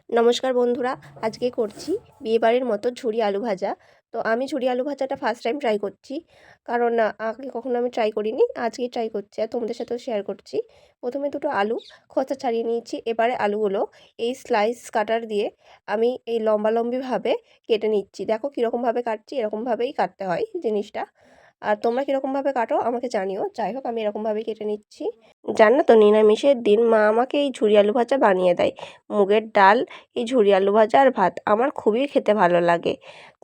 নমস্কার বন্ধুরা, আজকে করছি বিয়েবাড়ির মতো ঝুরি আলু ভাজা। তো আমি ঝুরি আলু ভাজাটা ফার্স্ট টাইম ট্রাই করছি, কারণ আগে কখনো আমি ট্রাই করিনি, আজকেই ট্রাই করছি আর তোমাদের সাথেও শেয়ার করছি। প্রথমে দুটো আলু খোসা ছাড়িয়ে নিয়েছি। এবারে আলুগুলো এই স্লাইস কাটার দিয়ে আমি এই লম্বালম্বিভাবে কেটে নিচ্ছি। দেখো কীরকমভাবে কাটছি, এরকমভাবেই কাটতে হয় জিনিসটা। আর তোমরা কীরকমভাবে কাটো আমাকে জানিও। যাই হোক, আমি এরকমভাবেই কেটে নিচ্ছি। জানো তো, নিরামিষের দিন মা আমাকে এই ঝুরি আলু ভাজা বানিয়ে দেয়। মুগের ডাল, এই ঝুরি আলু ভাজা আর ভাত আমার খুবই খেতে ভালো লাগে।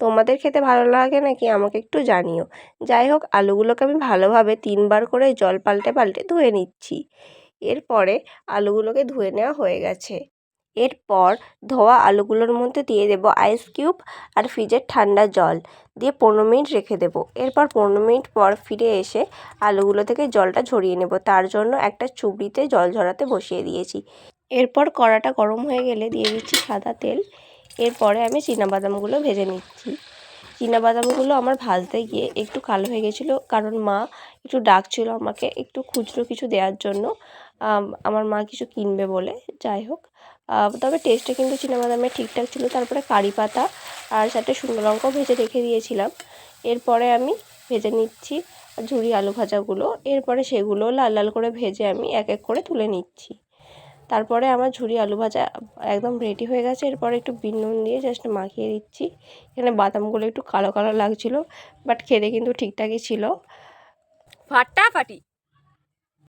তোমাদের খেতে ভালো লাগে নাকি আমাকে একটু জানিও। যাই হোক, আলুগুলোকে আমি ভালোভাবে 3বার করে জল পাল্টে পাল্টে ধুয়ে নিচ্ছি। এরপরে আলুগুলোকে ধুয়ে নেওয়া হয়ে গেছে। এরপর ধোয়া আলুগুলোর মধ্যে দিয়ে দেবো আইস কিউব আর ফ্রিজের ঠান্ডা জল, দিয়ে 15 মিনিট রেখে দেবো। এরপর 15 মিনিট পর ফিরে এসে আলুগুলো থেকে জলটা ঝরিয়ে নেব। তার জন্য একটা চুবড়িতে জল ঝরাতে বসিয়ে দিয়েছি। এরপর কড়াটা গরম হয়ে গেলে দিয়ে দিচ্ছি সাদা তেল। এরপরে আমি চীনাবাদামগুলো ভেজে নিচ্ছি। চীনাবাদামগুলো আমার ভাজতে গিয়ে একটু কালো হয়ে গেছিলো, কারণ মা একটু ডাকছিল আমাকে একটু খুচরো কিছু দেওয়ার জন্য। আমার মা কিছু কিনবে বলে। যাই হোক, তবে টেস্টটা কিন্তু চীনাবাদামের ঠিকঠাক ছিল। তারপরে কারি পাতা আর 4টে শুকনো লঙ্কাও ভেজে রেখে দিয়েছিলাম। এরপরে আমি ভেজে নিচ্ছি ঝুরি আলু ভাজাগুলো। এরপরে সেগুলো লাল লাল করে ভেজে আমি এক এক করে তুলে নিচ্ছি। তারপরে আমার ঝুরি আলু ভাজা একদম রেডি হয়ে গেছে। এরপরে একটু বিট নুন দিয়ে জাস্ট মাখিয়ে দিচ্ছি। এখানে বাদামগুলো একটু কালো কালো লাগছিলো, বাট খেতে কিন্তু ঠিকঠাকই ছিল। ফাটাফাটি।